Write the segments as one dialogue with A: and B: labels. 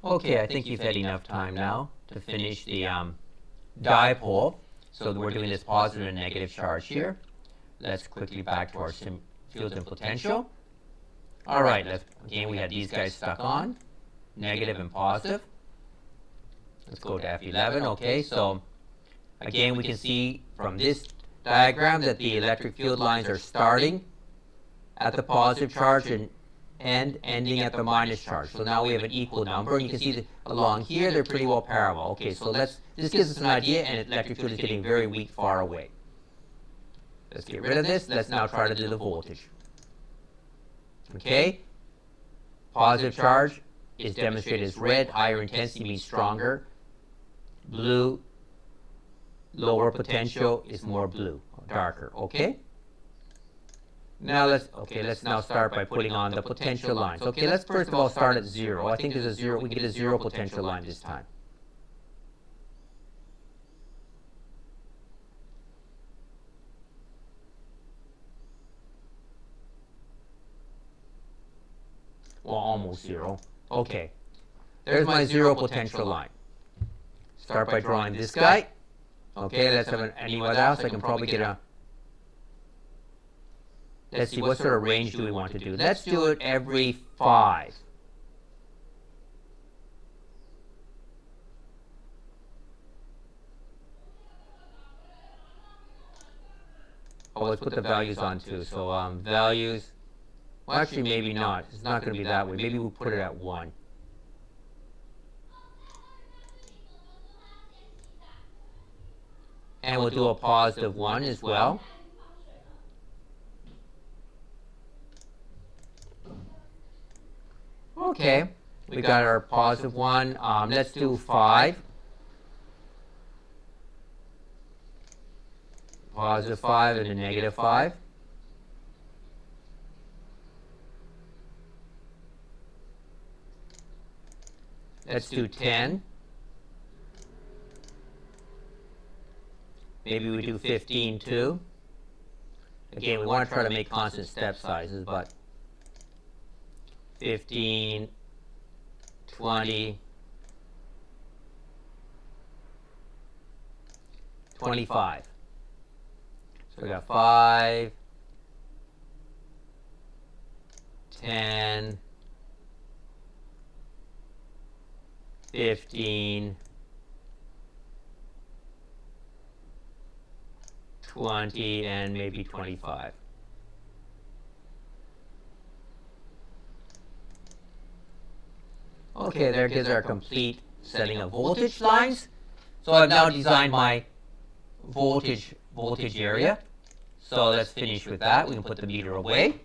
A: Okay, I think you've had enough time now to finish the dipole. So we're doing this positive and negative charge here. Let's quickly back to our field and potential. All right, again, we had these guys stuck on, negative and positive. Let's go to F11. Okay, so again, we can see from this diagram that the electric field lines are starting at the positive charge and ending at the minus charge. So now we have an equal number, and you can see that along here they're pretty well parallel. Okay, so this gives us an idea, and the electric field is getting very weak far away. Let's get rid of this. Let's now try to do the voltage. Okay, positive charge is demonstrated as red. Higher intensity means stronger. Blue, lower potential is more blue, darker. Okay. Now let's now start by putting on the potential lines. Okay, let's first of all start at 0. I think there's a 0. We get a 0 potential line this time. Well, almost 0. Okay, there's my 0 potential line. Start by drawing this guy. Okay, let's have anyone else. I can probably get a. Let's see, what sort of range do we want to do? Let's do it every 5. Oh, let's put the values on too. So values, well, actually maybe not. It's not going to be that way. Maybe we'll put it at 1. And we'll do a positive 1 as well. Okay, we got our positive 1. Let's do 5. Positive 5 and a negative 5. Let's do 10. Maybe we do 15 too. Again, we want to try to make constant step sizes, but 15, 20, 25. So we got 5, 10, 15, 20, and maybe 25. Okay, there gives our complete setting of voltage lines. So I've now designed my voltage area. So let's finish with that. We can put the meter away.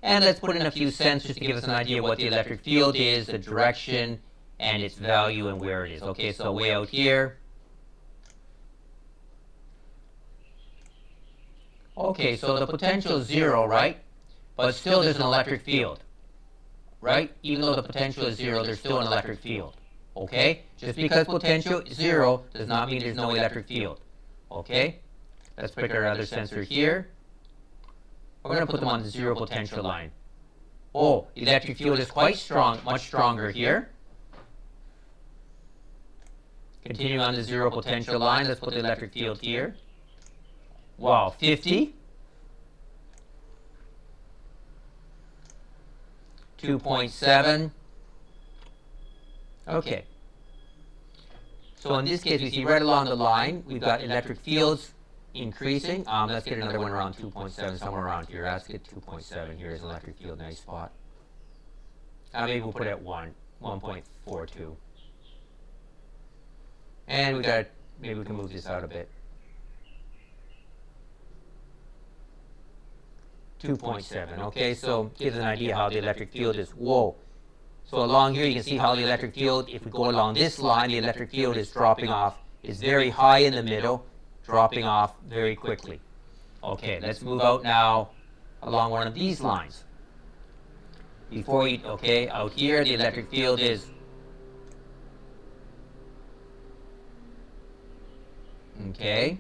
A: And let's put in a few sensors to give us an idea what the electric field is, the direction, and its value and where it is. Okay, so way out here. Okay, so the potential is 0, right? But still there's an electric field, right? Even though the potential is 0, there's still an electric field. Okay? Just because potential is 0 does not mean there's no electric field. Okay? Let's pick our other sensor here. We're going to put them on the 0 potential line. Oh, the electric field is quite strong, much stronger here. Continuing on the 0 potential line, let's put the electric field here. Wow, 50. 2.7. Okay. So in this case, we see right along the line, we've got electric fields increasing. Let's get another one around 2.7, somewhere around here. Let's get 2.7 here as electric field, nice spot. Maybe we'll put it at 1.42. And we got, maybe we can move this out a bit. 2.7. Okay, so gives an idea how the electric field is. Whoa. So along here you can see how the electric field, if we go along this line, the electric field is dropping off. It's very high in the middle, dropping off very quickly. Okay, let's move out now along one of these lines. Before you, okay, out here the electric field is, okay.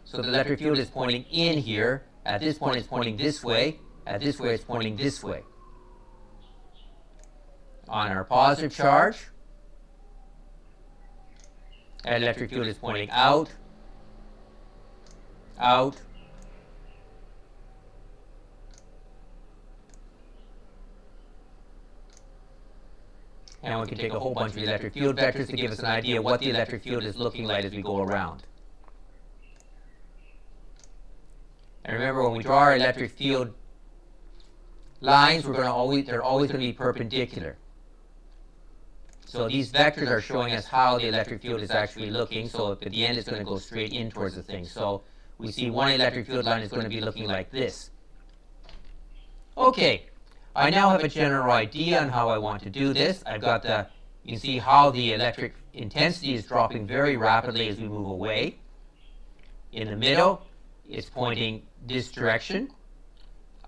A: So the electric field is pointing in here. At this point it's pointing this way. At this way it's pointing this way. on our positive charge. That electric field is pointing out, out, and we can take a whole bunch of electric field vectors to give us an idea what the electric field is looking like as we go around. And remember, when we draw our electric field lines, they're always going to be perpendicular. So these vectors are showing us how the electric field is actually looking. So at the end, it's going to go straight in towards the thing. So we see one electric field line is going to be looking like this. Okay, I now have a general idea on how I want to do this. I've got you can see how the electric intensity is dropping very rapidly as we move away. In the middle, it's pointing this direction.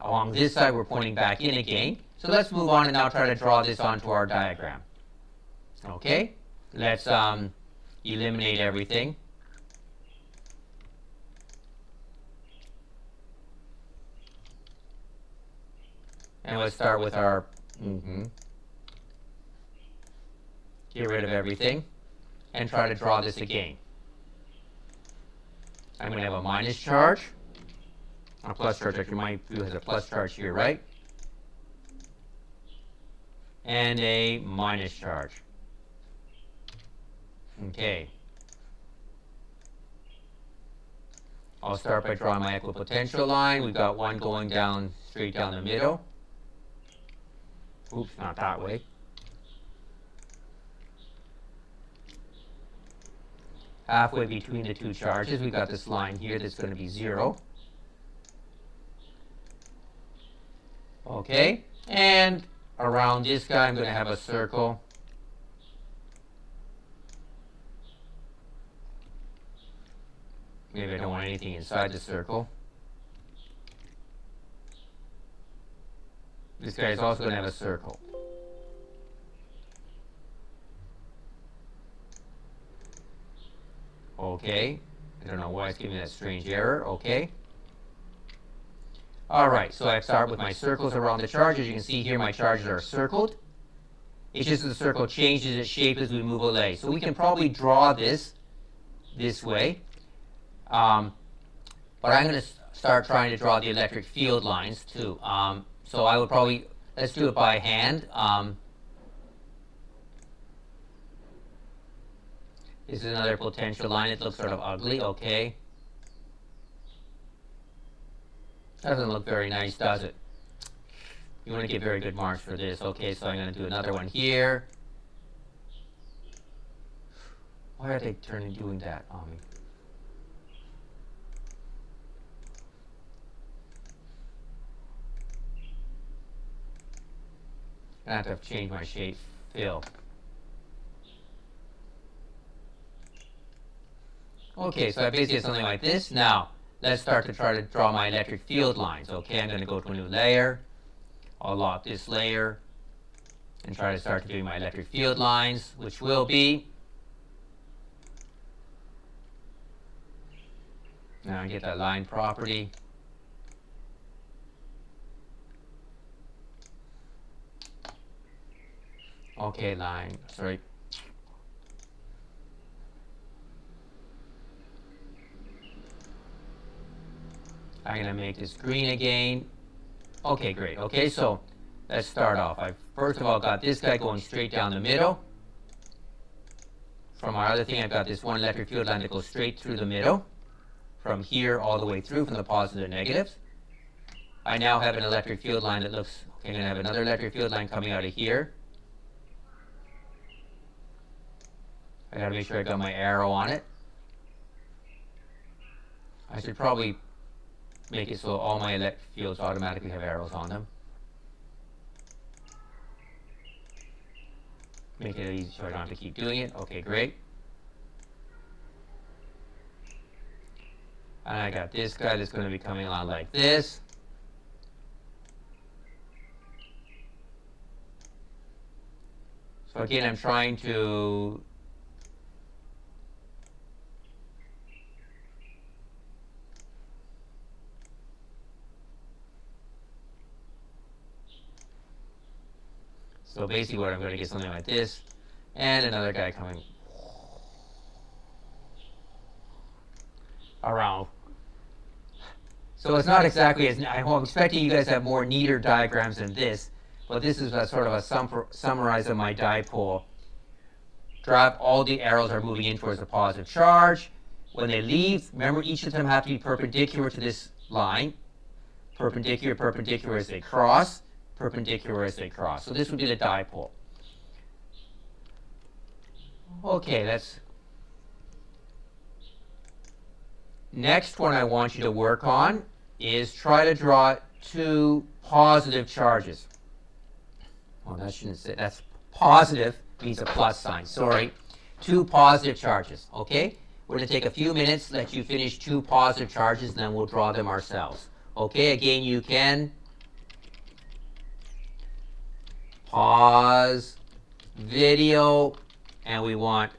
A: Along this side, we're pointing back in again. So let's move on and now try to draw this onto our diagram. Okay, let's eliminate everything. And let's start with our, get rid of everything and try to draw this again. I'm going to have a minus charge, a plus charge. Actually, my view has a plus charge here, right? And a minus charge. Okay. I'll start by drawing my equipotential line. We've got one going down, straight down the middle. Oops, not that way. Halfway between the two charges, we've got this line here that's going to be 0. Okay, and around this guy, I'm going to have a circle. Maybe I don't want anything inside the circle. This guy is also going to have a circle. Okay, I don't know why it's giving me that strange error. Okay. All right, so I start with my circles around the charges. You can see here my charges are circled. It's just that the circle changes its shape as we move away. So we can probably draw this way. But I'm going to start trying to draw the electric field lines too. So I would probably, let's do it by hand. This is another potential line. It looks sort of ugly. Okay. Doesn't look very nice, does it? You want to get very good marks for this. Okay, so I'm going to do another one here. Why are they doing that on me? I have to change my shape fill. Okay, so I basically have something like this. Now, let's start to try to draw my electric field lines. Okay, I'm going to go to a new layer. I'll lock this layer and try to start doing my electric field lines, which will be, now I get that line property. Okay, line, sorry. I'm going to make this green again. Okay, great. Okay, so let's start off. I first of all got this guy going straight down the middle. From our other thing, I've got this one electric field line that goes straight through the middle. From here all the way through, from the positives and negatives. I now have an electric field line that looks, okay, I'm going to have another electric field line coming out of here. I got to make sure I got my arrow on it. I should probably make it so all my electric fields automatically have arrows on them. Make it easy so I don't have to keep doing it. Okay, great. And I got this guy that's going to be coming along like this. So again, I'm trying to So basically what I'm going to get something like this, and another guy coming around. So it's not exactly as, I'm expecting you guys to have more neater diagrams than this, but this is a sort of a summarize of my dipole. Graph, all the arrows are moving in towards the positive charge. When they leave, remember each of them have to be perpendicular to this line. Perpendicular, perpendicular as they cross, perpendicular as they cross. So this would be the dipole. Okay, that's... Next one I want you to work on is try to draw two positive charges. Well, that shouldn't say, that's positive, means a plus sign, sorry. Two positive charges, okay? We're going to take a few minutes, let you finish two positive charges, and then we'll draw them ourselves. Okay, again, you can pause video, and we want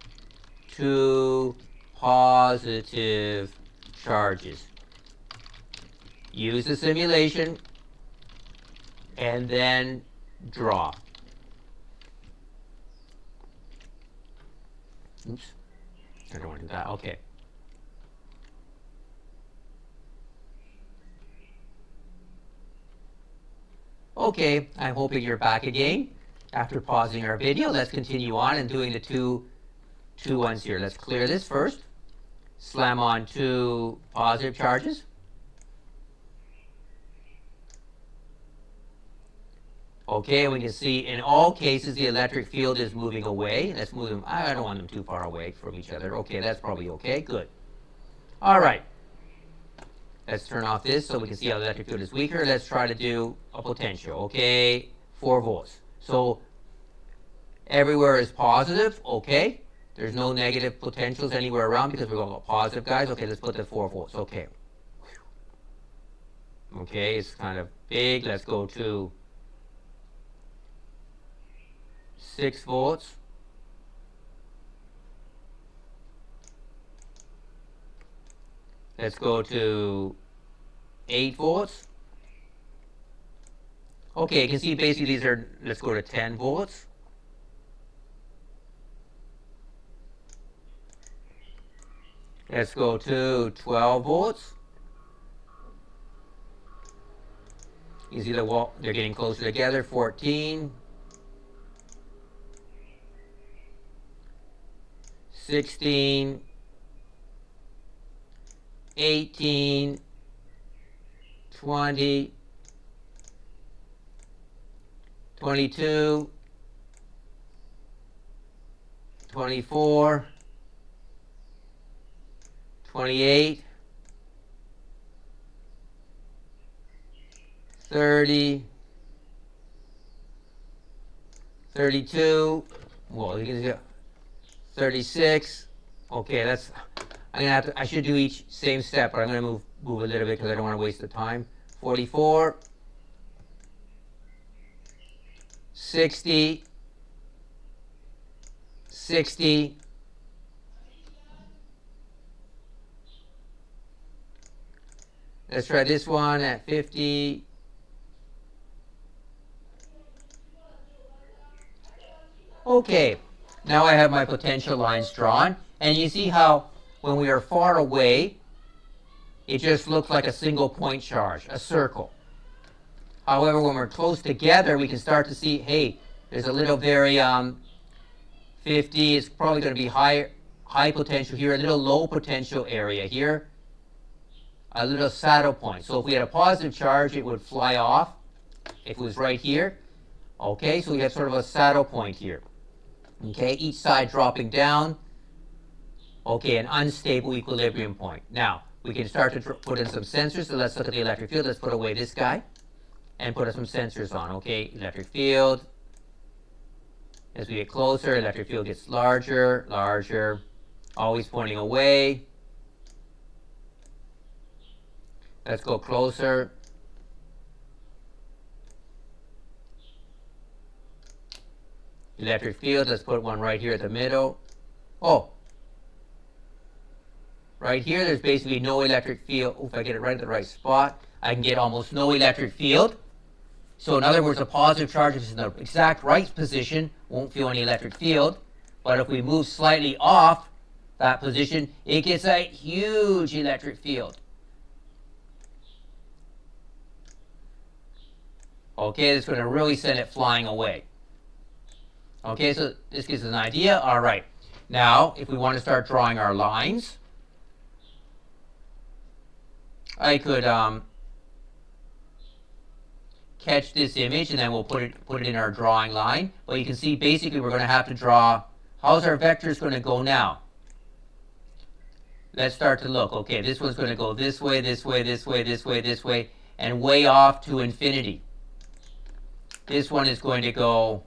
A: two positive charges. Use the simulation, and then draw. Oops, I don't want to do that. Okay. Okay, I'm hoping you're back again after pausing our video. Let's continue on and doing the two ones here. Let's clear this first. Slam on two positive charges. Okay, we can see in all cases the electric field is moving away. Let's move them. I don't want them too far away from each other. Okay, that's probably okay. Good. All right. Let's turn off this so we can see how the electric field is weaker. Let's try to do a potential. Okay, 4 volts. So everywhere is positive. Okay. There's no negative potentials anywhere around because we're all positive guys. Okay, let's put the 4 volts. Okay. Okay, it's kind of big. Let's go to 6 volts. Let's go to 8 volts. Okay, you can see basically these are, let's go to 10 volts. Let's go to 12 volts. You see the wall, they're getting closer together. 14. 16. 18, 20, 22, 24, 28, 30, 32, well, you can see 36. Okay, that's, I'm gonna have to, I should do each same step, but I'm gonna move a little bit because I don't want to waste the time. 44, 60, 60, 60. Let's try this one at 50. Okay, now I have my potential lines drawn, and you see how when we are far away, it just looks like a single point charge, a circle. However, when we're close together, we can start to see, hey, there's a little very 50, it's probably going to be high potential here, a little low potential area here, a little saddle point. So if we had a positive charge, it would fly off if it was right here. Okay, so we have sort of a saddle point here. Okay, each side dropping down. Okay, an unstable equilibrium point. Now, we can start to put in some sensors. So let's look at the electric field. Let's put away this guy and put some sensors on. Okay, electric field. As we get closer, electric field gets larger, larger, always pointing away. Let's go closer. Electric field, let's put one right here at the middle. Oh, right here, there's basically no electric field. If I get it right at the right spot, I can get almost no electric field. So in other words, a positive charge, if it's in the exact right position, won't feel any electric field. But if we move slightly off that position, it gets a huge electric field. Okay, it's going to really send it flying away. Okay, so this gives us an idea. All right. Now, if we want to start drawing our lines, I could catch this image and then we'll put it in our drawing line. But you can see basically we're going to have to draw, how's our vectors going to go now? Let's start to look. Okay, this one's going to go this way, this way, this way, this way, this way, and way off to infinity. This one is going to go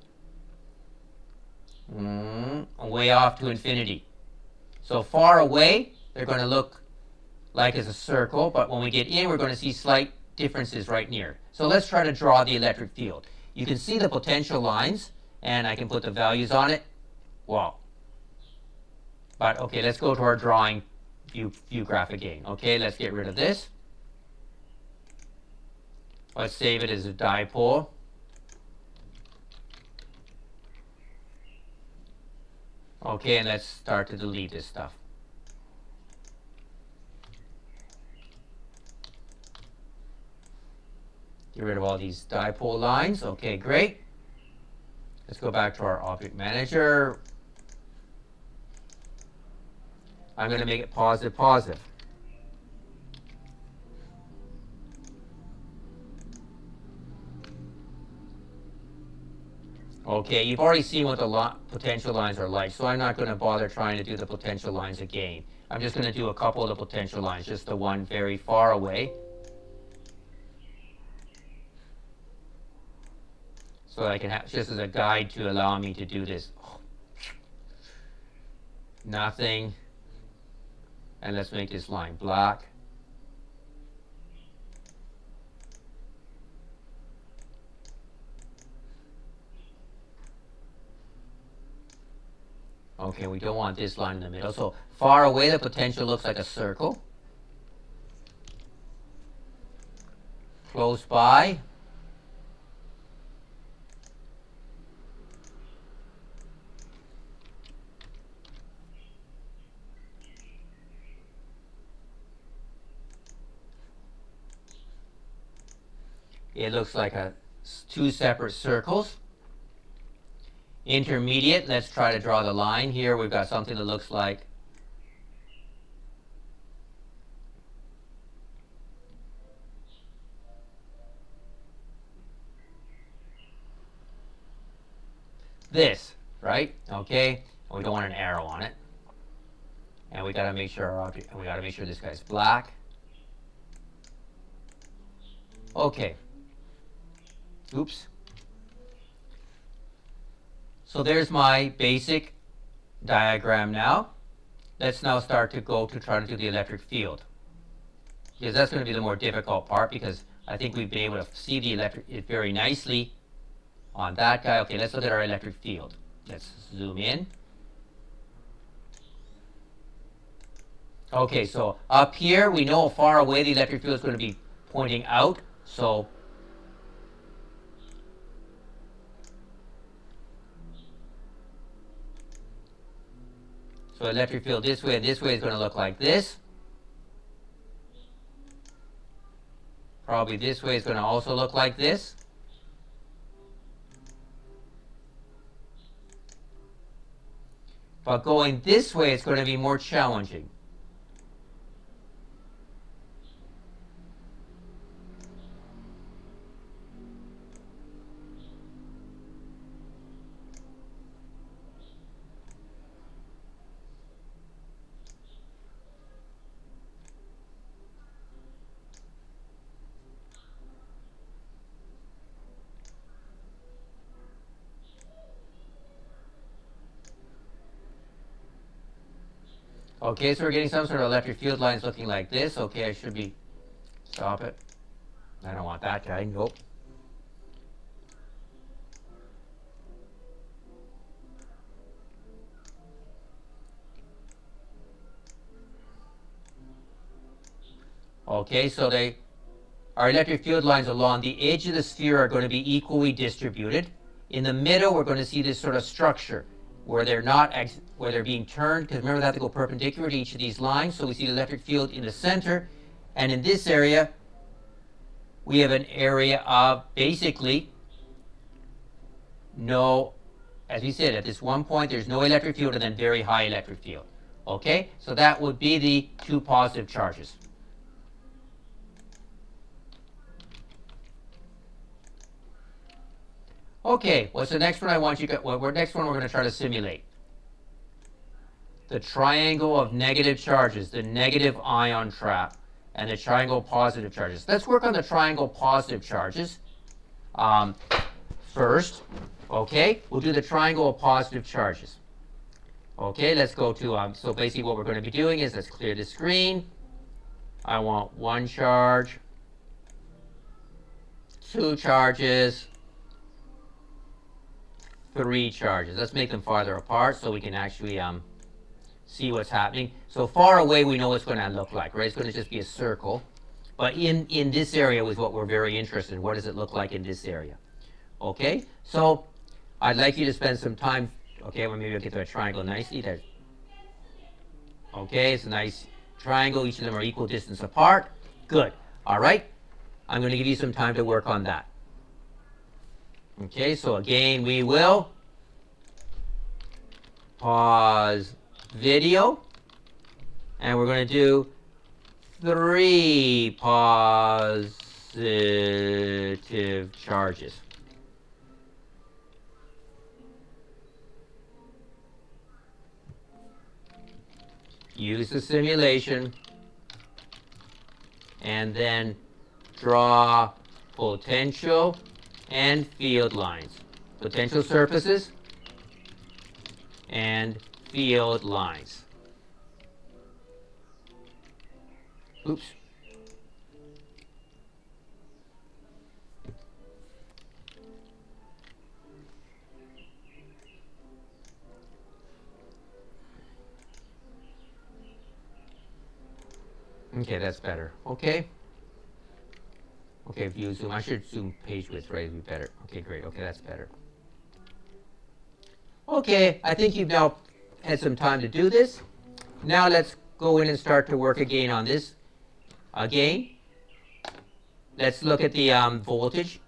A: way off to infinity. So far away, they're going to look like it's a circle, but when we get in, we're going to see slight differences right near. So let's try to draw the electric field. You can see the potential lines, and I can put the values on it. Wow. But okay, let's go to our drawing view graph again. Okay, let's get rid of this. Let's save it as a dipole. Okay, and let's start to delete this stuff. Get rid of all these dipole lines. Okay, great. Let's go back to our object manager. I'm going to make it positive, positive. Okay, you've already seen what the potential lines are like, so I'm not going to bother trying to do the potential lines again. I'm just going to do a couple of the potential lines, just the one very far away. So I can have just as a guide to allow me to do this. Nothing. And let's make this line black. Okay, we don't want this line in the middle. So far away, the potential looks like a circle. Close by. It looks like two separate circles. Intermediate, let's try to draw the line here. We've got something that looks like this, right? Okay, and we don't want an arrow on it. And we got to make sure our object, and we got to make sure this guy's black. Okay. Oops. So there's my basic diagram now. Let's now start to go to try to do the electric field. Because that's going to be the more difficult part, because I think we've been able to see the it very nicely on that guy. Okay, let's look at our electric field. Let's zoom in. Okay, so up here we know how far away the electric field is going to be pointing out. So electric field this way is going to look like this. Probably this way is going to also look like this. But going this way, it's going to be more challenging. Okay, so we're getting some sort of electric field lines looking like this. Okay, I should be, stop it. I don't want that guy, nope. Okay, so they our electric field lines along the edge of the sphere are going to be equally distributed. In the middle, we're going to see this sort of structure where where they're being turned, because remember they have to go perpendicular to each of these lines. So we see the electric field in the center. And in this area, we have an area of basically no, as we said, at this one point, there's no electric field and then very high electric field. Okay, so that would be the two positive charges. Okay, what's the next one I want you to, next one we're going to try to simulate? The triangle of negative charges, the negative ion trap, and the triangle of positive charges. Let's work on the triangle positive charges first. Okay, we'll do the triangle of positive charges. Okay, let's go to, so basically what we're going to be doing is, let's clear the screen. I want one charge, two charges, three charges. Let's make them farther apart so we can actually see what's happening. So far away, we know what's going to look like, right? It's going to just be a circle. But in this area was what we're very interested in. What does it look like in this area? Okay, so I'd like you to spend some time. Okay, well, maybe I'll get to a triangle nicely. There. Okay, it's a nice triangle. Each of them are equal distance apart. Good. All right. I'm going to give you some time to work on that. Okay, so again, we will pause video. And we're going to do 3 positive charges. Use the simulation, and then draw potential and field lines. Potential surfaces and field lines. Oops. Okay, that's better. Okay. Okay, view zoom. I should zoom page width, right? It'd be better. Okay, great. Okay, that's better. Okay, I think you've now had some time to do this. Now let's go in and start to work again on this. Again, let's look at the voltage.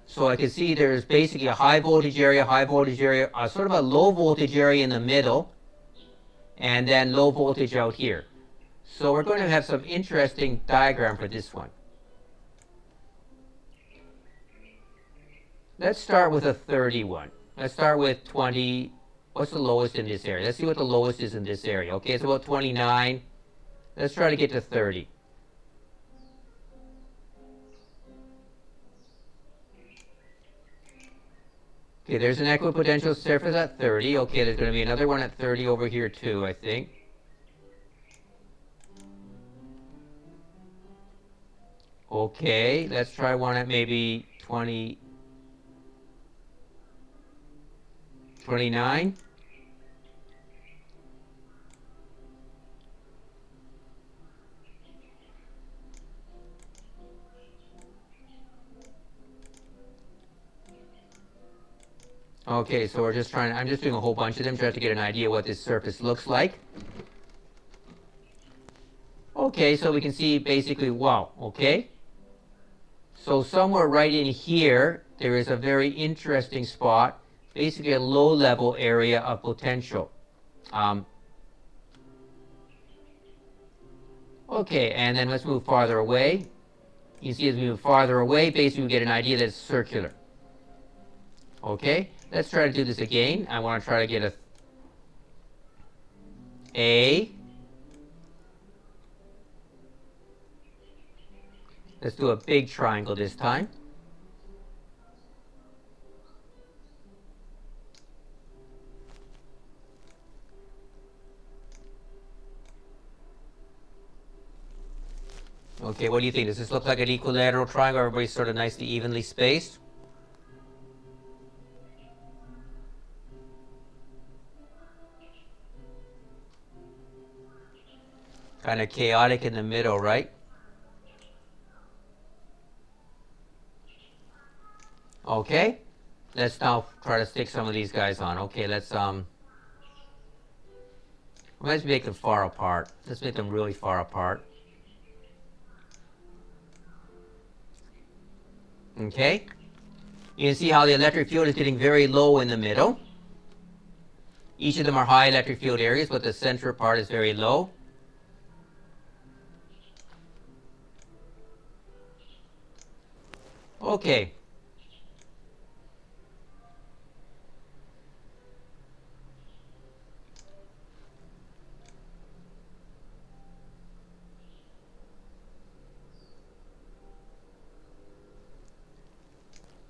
A: So I can see there's basically a high voltage area, sort of a low voltage area in the middle, and then low voltage out here. So we're going to have some interesting diagram for this one. Let's start with a 31. Let's start with 20. What's the lowest in this area? Let's see what the lowest is in this area. Okay, it's about 29. Let's try to get to 30. Okay, there's an equipotential surface at 30. Okay, there's going to be another one at 30 over here too, I think. Okay, let's try one at maybe 20, 29. Okay, so we're just trying, I'm just doing a whole bunch of them, trying to get an idea what this surface looks like. Okay, so we can see basically, wow, okay. So somewhere right in here, there is a very interesting spot, basically a low-level area of potential. Okay, and then let's move farther away. You see as we move farther away, basically we get an idea that it's circular. Okay, let's try to do this again. I want to try to get a. Let's do a big triangle this time. Okay, what do you think? Does this look like an equilateral triangle? Everybody's sort of nicely evenly spaced? Kind of chaotic in the middle, right? Okay, let's now try to stick some of these guys on. Okay, let's make them far apart. Let's make them really far apart. Okay, you can see how the electric field is getting very low in the middle. Each of them are high electric field areas, but the center part is very low. Okay.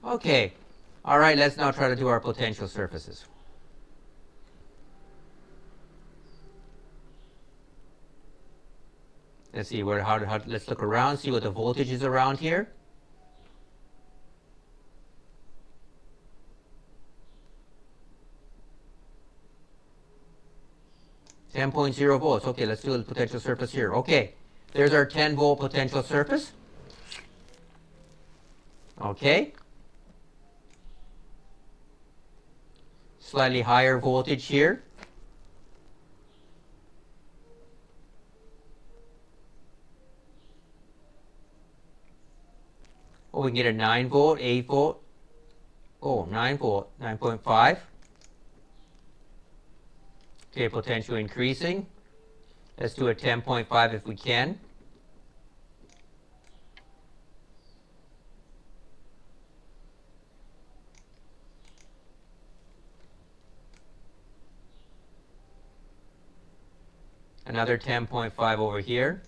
A: Okay. All right, let's now try to do our potential surfaces. Let's see let's look around, see what the voltage is around here. $10.0 volts. Okay, let's do the potential surface here. Okay, there's our 10-volt potential surface. Okay. Slightly higher voltage here. Oh, we can get a 9 volt, 8 volt. Oh, 9 volt, 9.5. Okay, potential increasing. Let's do a 10.5 if we can. Another 10.5 over here.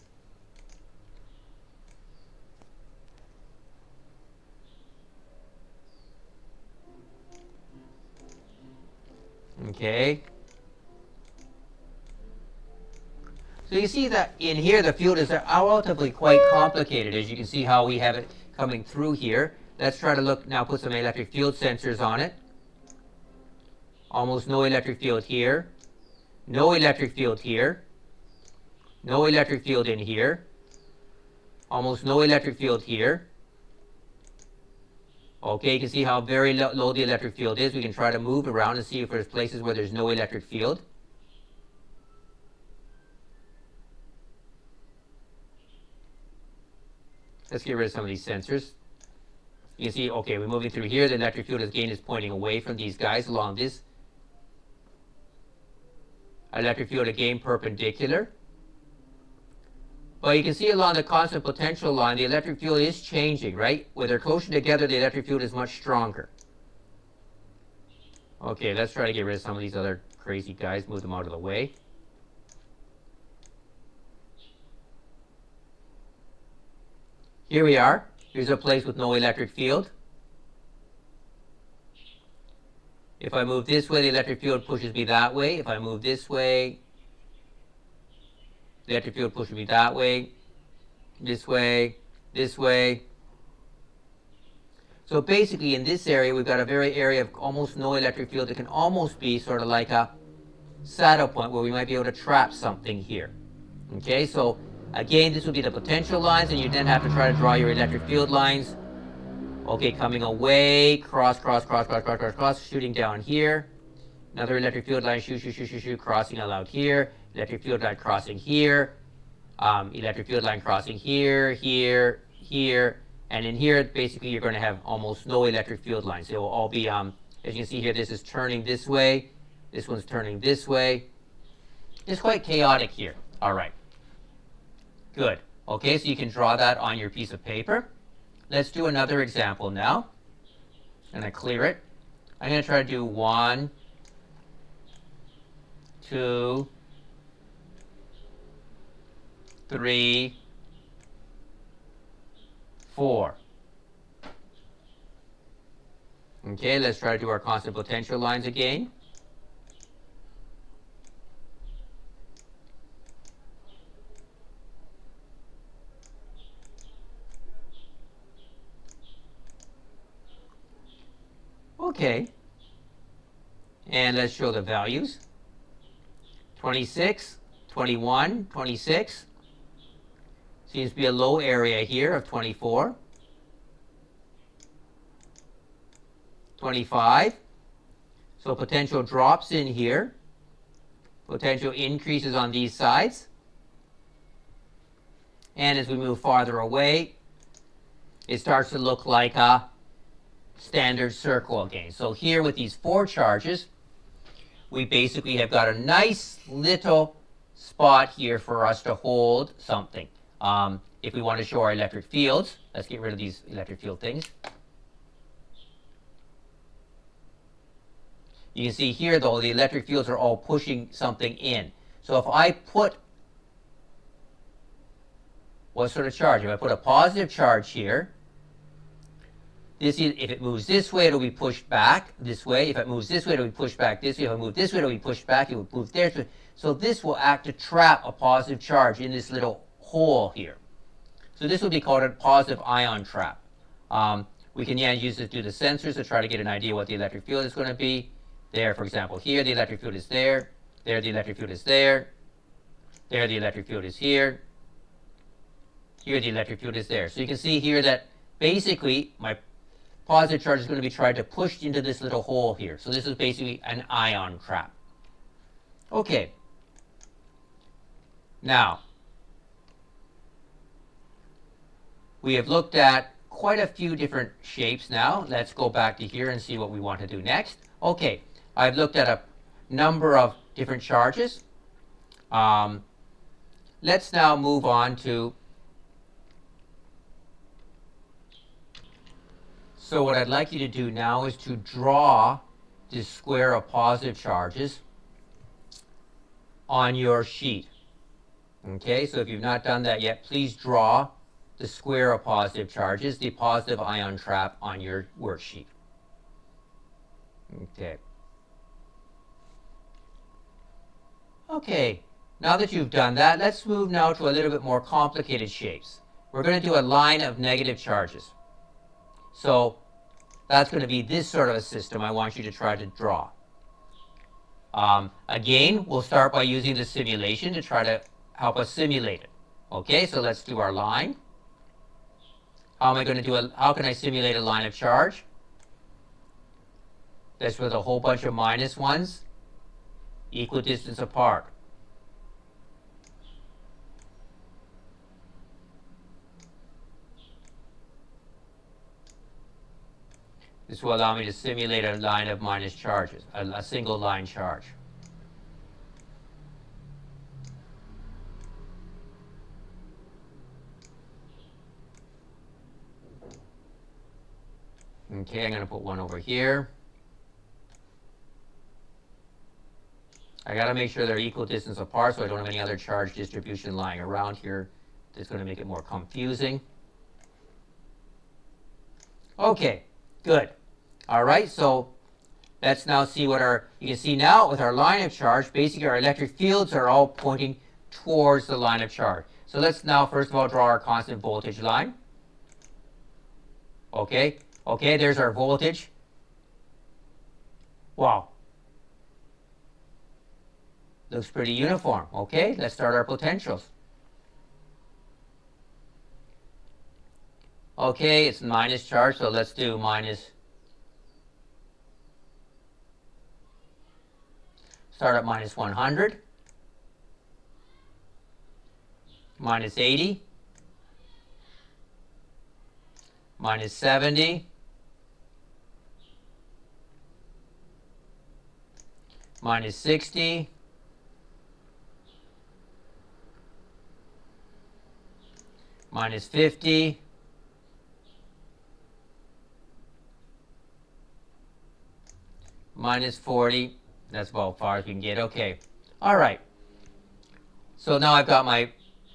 A: Okay. So you see that in here the field is relatively quite complicated, as you can see how we have it coming through here. Let's try to look now, put some electric field sensors on it. Almost no electric field here. No electric field here. No electric field in here. Almost no electric field here. Okay, you can see how very low the electric field is. We can try to move around and see if there's places where there's no electric field. Let's get rid of some of these sensors. You can see, okay, we're moving through here. The electric field again is pointing away from these guys along this. Electric field again perpendicular. But you can see along the constant potential line, the electric field is changing, right? When they're closer together, the electric field is much stronger. Okay, let's try to get rid of some of these other crazy guys, move them out of the way. Here we are. Here's a place with no electric field. If I move this way, the electric field pushes me that way. If I move this way, the electric field pushes me that way, this way, this way. So basically in this area, we've got a very area of almost no electric field. It can almost be sort of like a saddle point where we might be able to trap something here. Okay, so again, this would be the potential lines, and you then have to try to draw your electric field lines. Okay, coming away, cross, shooting down here. Another electric field line, shoot, crossing out here. Electric field line crossing here. Electric field line crossing here, here, here. And in here, basically, you're going to have almost no electric field lines. It will all be, as you can see here, this is turning this way. This one's turning this way. It's quite chaotic here. All right. Good. Okay, so you can draw that on your piece of paper. Let's do another example now. I'm going to clear it. I'm going to try to do 1, 2, 3, 4. Okay, let's try to do our constant potential lines again. Okay, and let's show the values. 26, 21, 26. Seems to be a low area here of 24. 25. So potential drops in here. Potential increases on these sides. And as we move farther away, it starts to look like a standard circle again. So here with these 4 charges, we basically have got a nice little spot here for us to hold something. If we want to show our electric fields, let's get rid of these electric field things. You can see here, though, the electric fields are all pushing something in. So if I put, what sort of charge? If I put a positive charge here, if it moves this way, it'll be pushed back this way. If it moves this way, it'll be pushed back this way. If it moves this way, it'll be pushed back. It will move there. So this will act to trap a positive charge in this little hole here. So this would be called a positive ion trap. We can use this to do the sensors to try to get an idea what the electric field is going to be. There, for example, here the electric field is there. There the electric field is there. There the electric field is here. Here the electric field is there. So you can see here that basically my positive charge is going to be tried to push into this little hole here. So this is basically an ion trap. Okay. Now, we have looked at quite a few different shapes now. Let's go back to here and see what we want to do next. Okay, I've looked at a number of different charges. Let's now move on to, so what I'd like you to do now is to draw this square of positive charges on your sheet. Okay, so if you've not done that yet, please draw the square of positive charges, the positive ion trap on your worksheet. Okay. Okay, now that you've done that, let's move now to a little bit more complicated shapes. We're going to do a line of negative charges. So that's going to be this sort of a system I want you to try to draw. Again, we'll start by using the simulation to try to help us simulate it. Okay, so let's do our line. How can I simulate a line of charge? That's with a whole bunch of minus ones, equal distance apart. This will allow me to simulate a line of minus charges, a single line charge. Okay, I'm going to put one over here. I got to make sure they're equal distance apart so I don't have any other charge distribution lying around here. That's going to make it more confusing. Okay, good. All right, so let's now see what you can see now with our line of charge, basically our electric fields are all pointing towards the line of charge. So let's now first of all draw our constant voltage line. Okay, there's our voltage. Wow. Looks pretty uniform. Okay, let's start our potentials. Okay, it's minus charge, so let's do minus. Start at minus 100, minus 80, minus 70, minus 60, minus 50, minus 40. That's about as far as we can get. Okay. All right. So now I've got my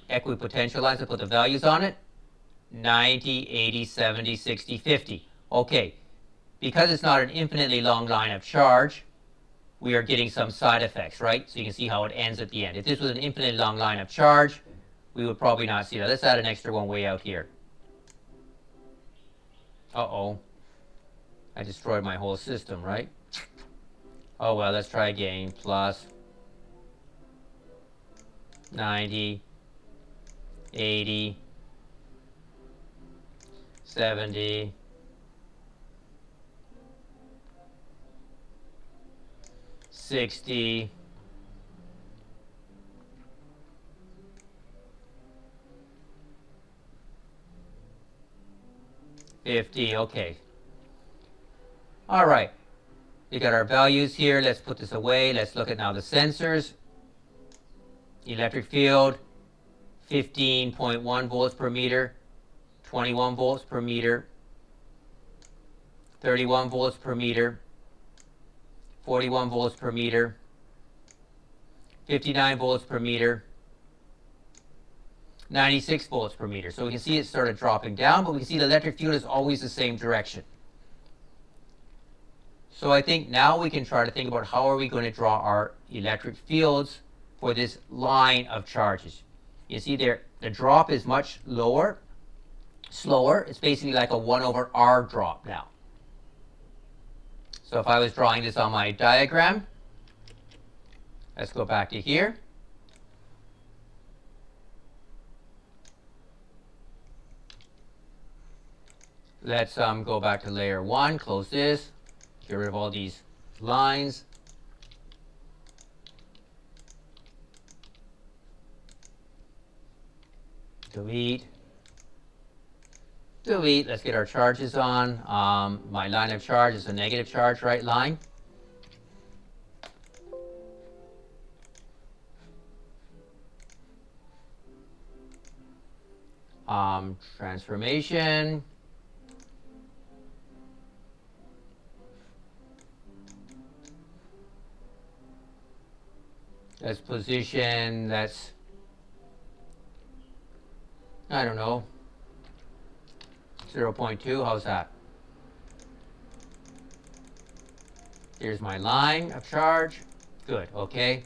A: equipotential lines. I put the values on it. 90, 80, 70, 60, 50. Okay. Because it's not an infinitely long line of charge, we are getting some side effects, right? So you can see how it ends at the end. If this was an infinitely long line of charge, we would probably not see that. Let's add an extra one way out here. Uh-oh. I destroyed my whole system, right? Oh well, let's try again. Plus 90, 80, 70, 60, 50, okay. All right, we got our values here. Let's put this away. Let's look at now the sensors. Electric field, 15.1 volts per meter, 21 volts per meter, 31 volts per meter, 41 volts per meter, 59 volts per meter, 96 volts per meter. So we can see it started dropping down, but we can see the electric field is always the same direction. So I think now we can try to think about how are we going to draw our electric fields for this line of charges. You see there, the drop is much lower, slower. It's basically like a 1 over r drop now. So if I was drawing this on my diagram, let's go back to here. Let's go back to layer 1, close this, get rid of all these lines. Delete. Delete. Let's get our charges on. My line of charge is a negative charge, right line. Transformation. Let's position, that's, I don't know, 0.2, how's that? Here's my line of charge. Good, okay.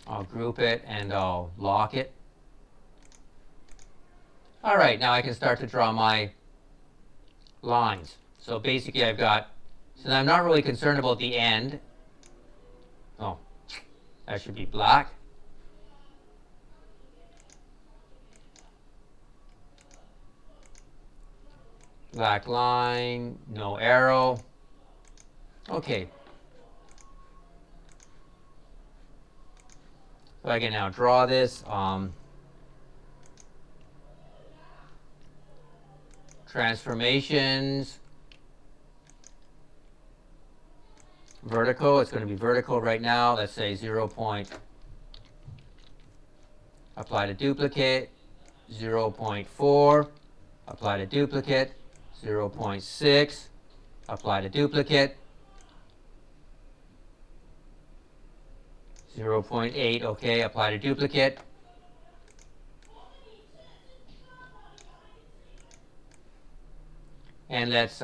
A: I'll group it and I'll lock it. All right, now I can start to draw my lines. So basically I've got, so I'm not really concerned about the end. Oh, that should be black. Black line, no arrow. Okay. So I can now draw this. Transformations. Vertical, it's going to be vertical right now. Let's say 0. Apply to duplicate. 0.4. Apply to duplicate. 0.6. Apply to duplicate. 0.8. Okay, apply to duplicate. And let's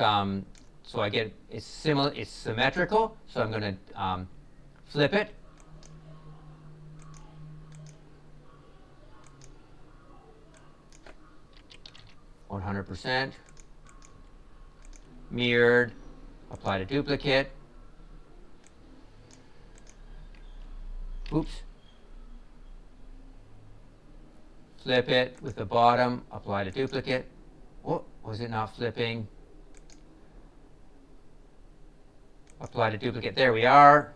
A: so I get it's similar, it's symmetrical. So I'm going to flip it. %. Mirrored. Apply to duplicate. Oops. Flip it with the bottom. Apply to duplicate. Oh, was it not flipping? Apply to duplicate. There we are.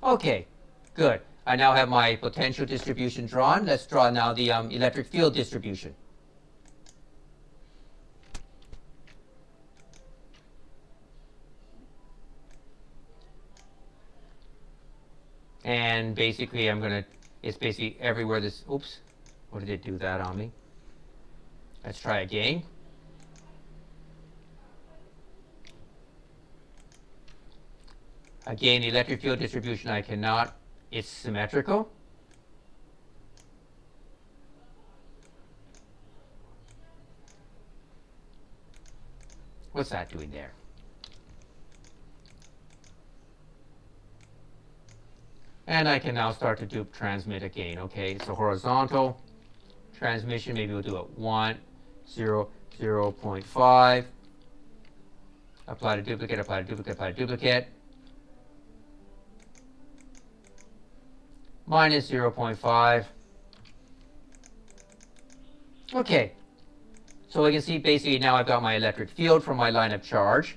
A: Okay, good. I now have my potential distribution drawn. Let's draw now the electric field distribution. And basically I'm going to, it's basically everywhere this, oops, what did it do that on me? Let's try again. Again, the electric field distribution I cannot, it's symmetrical. What's that doing there? And I can now start to do transmit again. Okay, so horizontal transmission, maybe we'll do it 1, 0, 0.5. Apply to duplicate, apply to duplicate, apply to duplicate. Minus 0.5. Okay, so we can see basically now I've got my electric field from my line of charge.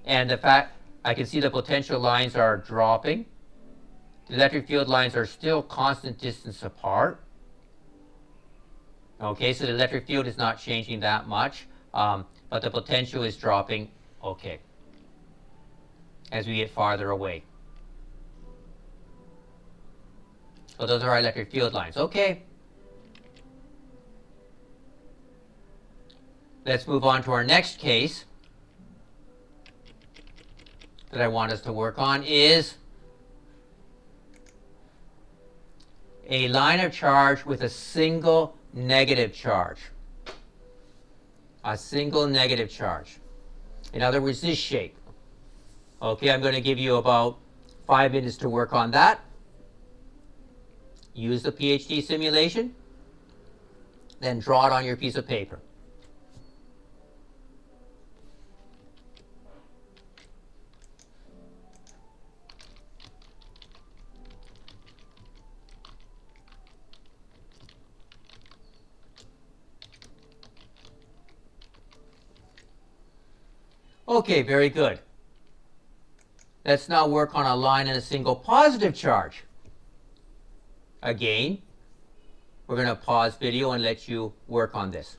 A: And the fact, I can see the potential lines are dropping. The electric field lines are still constant distance apart. Okay, so the electric field is not changing that much, but the potential is dropping, okay, as we get farther away. So those are our electric field lines. Okay. Let's move on to our next case that I want us to work on is a line of charge with a single negative charge. A single negative charge. In other words, this shape. Okay, I'm going to give you about 5 minutes to work on that. Use the PHT simulation, then draw it on your piece of paper. Okay, very good. Let's now work on a line and a single positive charge. Again, we're going to pause video and let you work on this.